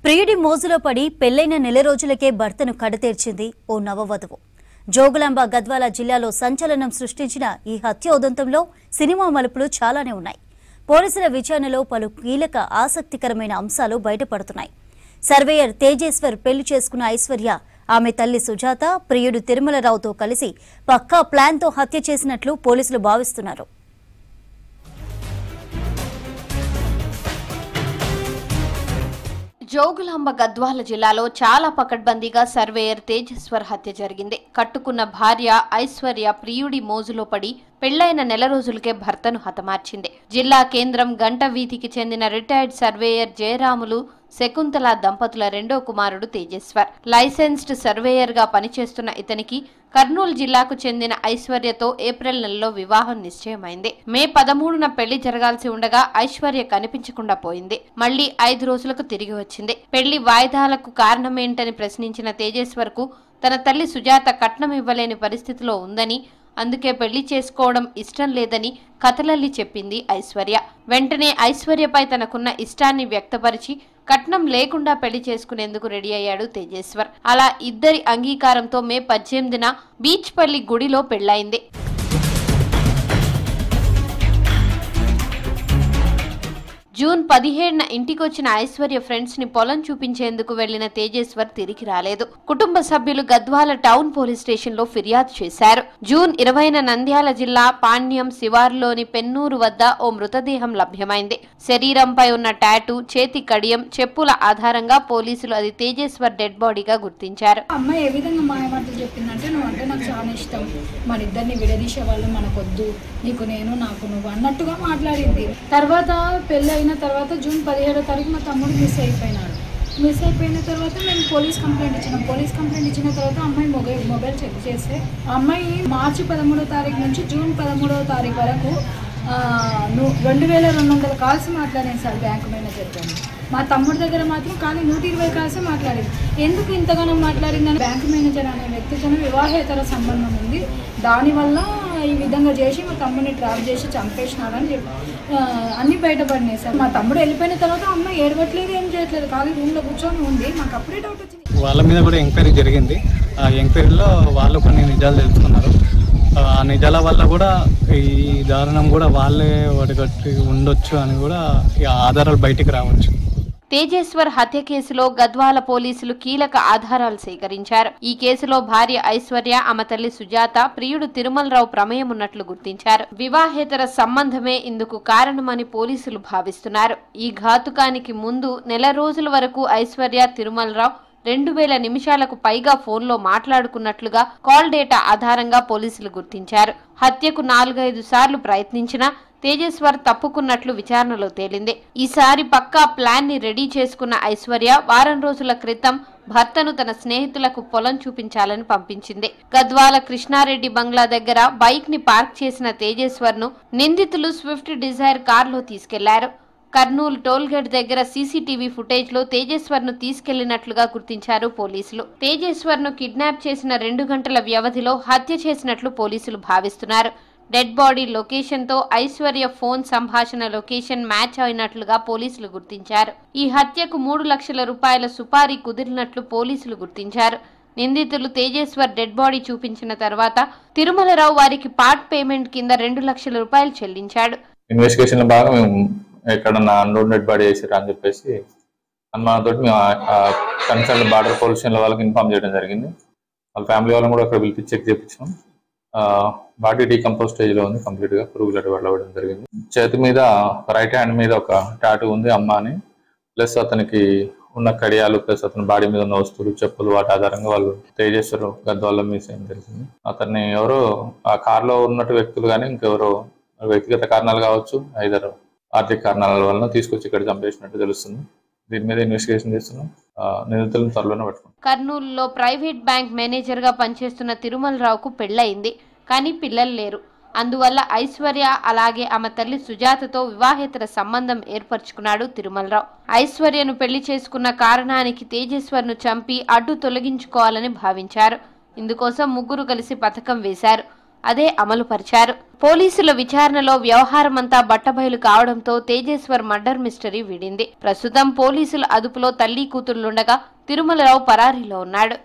ప్రియుడి మోజులో పడి పెళ్లైన నెల రోజులకే భర్తను కడతేర్చింది ఓ నవవధువు. జోగులాంబ గద్వాల జిల్లాలో సంచలనం సృష్టించిన ఈ హత్య ఉదంతంలో సినిమా మలుపులు చాలానే ఉన్నాయి. పోలీసుల విచారణలో పలు కీలక ఆసక్తికరమైన అంశాలు బయటపడుతున్నాయి. సర్వేయర్ తేజేశ్వర్ పెళ్లి చేసుకున్న ఐశ్వర్య, ఆమె తల్లి సుజాత ప్రియుడు తిరుమలరావుతో కలిసి పక్కా ప్లాన్తో హత్య చేసినట్లు పోలీసులు భావిస్తున్నారు. జోగులాంబ గద్వాల జిల్లాలో చాలా పకడ్బందీగా సర్వేయర్ తేజేశ్వర్ హత్య జరిగింది. కట్టుకున్న భార్య ఐశ్వర్య ప్రియుడి మోజులో పడి పెళ్లైన నెల రోజులకే భర్తను హతమార్చింది. జిల్లా కేంద్రం గంట వీధికి చెందిన రిటైర్డ్ సర్వేయర్ జయరాములు శకుంతల దంపతుల రెండో కుమారుడు తేజేశ్వర్. లైసెన్స్డ్ సర్వేయర్ గా పనిచేస్తున్న ఇతనికి కర్నూలు జిల్లాకు చెందిన ఐశ్వర్యతో ఏప్రిల్ నెలలో వివాహం నిశ్చయమైంది. మే 13న పెళ్లి జరగాల్సి ఉండగా ఐశ్వర్య కనిపించకుండా పోయింది. మళ్లీ 5 రోజులకు తిరిగి వచ్చింది. పెళ్లి వాయిదాలకు కారణమేంటని ప్రశ్నించిన తేజేశ్వర్ కు తన తల్లి సుజాత కట్నం ఇవ్వలేని పరిస్థితిలో ఉందని, అందుకే పెళ్లి చేసుకోవడం ఇష్టం లేదని కథలల్లి చెప్పింది ఐశ్వర్య. వెంటనే ఐశ్వర్యపై తనకున్న ఇష్టాన్ని వ్యక్తపరిచి కట్నం లేకుండా పెళ్లి చేసుకునేందుకు రెడీ అయ్యాడు తేజేశ్వర్. అలా ఇద్దరి అంగీకారంతో మే 18న బీచ్పల్లి గుడిలో పెళ్లైంది. జూన్ 17న ఇంటికొచ్చిన ఐశ్వర్య ఫ్రెండ్స్ ని పొలం చూపించేందుకు వెళ్లిన తేజేశ్వర్ తిరిగి రాలేదు. కుటుంబ సభ్యులు గద్వాల టౌన్ పోలీస్ స్టేషన్ లో ఫిర్యాదు చేశారు. జూన్ 20న నంద్యాల జిల్లా పాణ్యం శివారులోని పెన్నూరు వద్ద ఓ మృతదేహం లభ్యమైంది. శరీరంపై ఉన్న టాటూ, చేతి కడియం, చెప్పుల ఆధారంగా పోలీసులు అది తేజేశ్వర్ డెడ్ బాడీగా గుర్తించారు. అమ్మాయి ఏ విధంగా మాయమాటలు చెప్పిందంటే, నువ్వు అంటే నాకు చాలా ఇష్టం, మన ఇద్దరిని విడదీసే వాళ్ళు మనకొద్దు, నీకు నేను నాకు నువ్వు అన్నట్టుగా మాట్లాడింది. తర్వాత పెళ్ళి అయిన తర్వాత జూన్ 17వ తారీఖు మా తమ్ముడు మిస్ అయిపోయినాడు. మిస్ అయిపోయిన తర్వాత మేము పోలీస్ కంప్లైంట్ ఇచ్చినాం. పోలీస్ కంప్లైంట్ ఇచ్చిన తర్వాత అమ్మాయి మొబైల్ చెక్ చేస్తే అమ్మాయి మార్చి 13వ తారీఖు నుంచి జూన్ 13వ తారీఖు వరకు 2200 కాల్స్ మాట్లాడాను సార్ బ్యాంక్ మేనేజర్తో. మా తమ్ముడి దగ్గర మాత్రం కానీ 120 కాల్స్ మాట్లాడింది. ఎందుకు ఇంతగానో మాట్లాడిందని బ్యాంక్ మేనేజర్ అనే వ్యక్తితో వివాహేతర సంబంధం ఉంది, దానివల్ల ఈ విధంగా చేసి మా తమ్ముడిని ట్రాప్ చేసి చంపేసినాడని చెప్పి అన్నీ బయటపడినాయి సార్. మా తమ్ముడు వెళ్ళిపోయిన తర్వాత అమ్మాయి ఏడవట్లేదు, ఏం చేయట్లేదు, ఖాళీ రూమ్లో కూర్చొని ఉంది. మాకు అప్పుడే డౌట్ వచ్చింది. వాళ్ళ మీద కూడా ఎంక్వైరీ జరిగింది. ఆ ఎంక్వైరీలో వాళ్ళు కొన్ని నిజాలు తెలుసుకున్నారు. ఆ నిజాల వల్ల కూడా ఈ దారుణం కూడా వాళ్ళే ఒడిగట్టి ఉండొచ్చు అని కూడా ఆధారాలు బయటికి రావచ్చు. తేజేశ్వర్ హత్య కేసులో గద్వాల పోలీసులు కీలక ఆధారాలు సేకరించారు. ఈ కేసులో భార్య ఐశ్వర్య, ఆమె తల్లి సుజాత, ప్రియుడు తిరుమలరావు ప్రమేయం ఉన్నట్లు గుర్తించారు. వివాహేతర సంబంధమే ఇందుకు కారణమని పోలీసులు భావిస్తున్నారు. ఈ ఘాతుకానికి ముందు నెల రోజుల వరకు ఐశ్వర్య, తిరుమలరావు 2000 నిమిషాలకు పైగా ఫోన్లో మాట్లాడుకున్నట్లుగా కాల్ డేటా ఆధారంగా పోలీసులు గుర్తించారు. హత్యకు 4-5 సార్లు ప్రయత్నించినా తేజేశ్వర్ తప్పుకున్నట్లు విచారణలో తేలింది. ఈసారి పక్కా ప్లాన్ ని రెడీ చేసుకున్న ఐశ్వర్య వారం రోజుల క్రితం భర్తను తన స్నేహితులకు పొలం చూపించాలని పంపించింది. గద్వాల కృష్ణారెడ్డి బంగ్లా దగ్గర బైక్ ని పార్క్ చేసిన తేజేశ్వర్ ను నిందితులు స్విఫ్ట్ డిజైర్ కారులో తీసుకెళ్లారు. కర్నూలు టోల్గేట్ దగ్గర సీసీటీవీ ఫుటేజ్ లో తేజేశ్వర్ ను తీసుకెళ్లినట్లుగా గుర్తించారు పోలీసులు. తేజేశ్వర్ ను కిడ్నాప్ చేసిన 2 గంటల వ్యవధిలో హత్య చేసినట్లు పోలీసులు భావిస్తున్నారు. డెడ్ బాడీ లొకేషన్ తో ఐశ్వర్య ఫోన్ సంభాషణ లొకేషన్ మ్యాచ్ అయినట్లుగా పోలీసులు గుర్తించారు. ఈ హత్యకు 3 లక్షల రూపాయల సుపారీ కుదిరినట్లు పోలీసులు గుర్తించారు. నిందితులు తేజేశ్వర్ డెడ్ బాడీ చూపించిన తర్వాత తిరుమలరావు వారికి పార్ట్ పేమెంట్ కింద 2 లక్షల రూపాయలు చెల్లించాడు. ఇన్వెస్టిగేషన్ బాగా మేము ఎక్కడన్నా అన్లోడ్ డెడ్ బాడీ చేసారు అని చెప్పేసి అనుమానంతో మేము కన్సర్న్ బార్డర్ పోలీస్ స్టేషన్ వాళ్ళకి ఇన్ఫార్మ్ చేయడం జరిగింది. వాళ్ళ ఫ్యామిలీ వాళ్ళని కూడా అక్కడ పిలిపి చెక్ చేయించాం. బాడీ డీకంపోజ్ స్టేజ్ లో ఉంది, కంప్లీట్ గా పురుగులు అవ్వడం జరిగింది. చేతి మీద రైట్ హ్యాండ్ మీద ఒక టాటూ ఉంది అమ్మ అని, ప్లస్ అతనికి ఉన్న కడియాలు, ప్లస్ అతని బాడీ మీద ఉన్న వస్తువులు, చెప్పులు, వాటి ఆధారంగా వాళ్ళు తేజేశ్వర్ గద్వాల మిస్ అయింది తెలిసింది. అతన్ని ఎవరో ఆ కారులో ఉన్నట్టు వ్యక్తులు కానీ ఇంకెవరో వ్యక్తిగత కారణాలు కావచ్చు, ఐదర్ ఆర్థిక కారణాల వలన తీసుకొచ్చి ఇక్కడ చంపేసినట్టు తెలుస్తుంది. దీని మీద ఇన్వెస్టిగేషన్ చేస్తున్నాం. నిందితులను త్వరలోనే పట్టుకున్నాం. కర్నూలులో ప్రైవేట్ బ్యాంక్ మేనేజర్ గా పనిచేస్తున్న తిరుమలరావుకు పెళ్లయింది, కానీ పిల్లలు లేరు. అందువల్ల ఐశ్వర్య అలాగే ఆమె తల్లి సుజాతతో వివాహేతర సంబంధం ఏర్పరచుకున్నాడు తిరుమలరావు. ఐశ్వర్యను పెళ్లి చేసుకున్న కారణానికి తేజేశ్వర్ ను చంపి అడ్డు తొలగించుకోవాలని భావించారు. ఇందుకోసం ముగ్గురు కలిసి పథకం వేశారు. అదే అమలు పరిచారు. పోలీసుల విచారణలో వ్యవహారమంతా బట్టబయలు కావడంతో తేజేశ్వర్ మర్డర్ మిస్టరీ వీడింది. ప్రస్తుతం పోలీసుల అదుపులో తల్లి కూతుళ్లుండగా తిరుమలరావు పరారీలో ఉన్నాడు.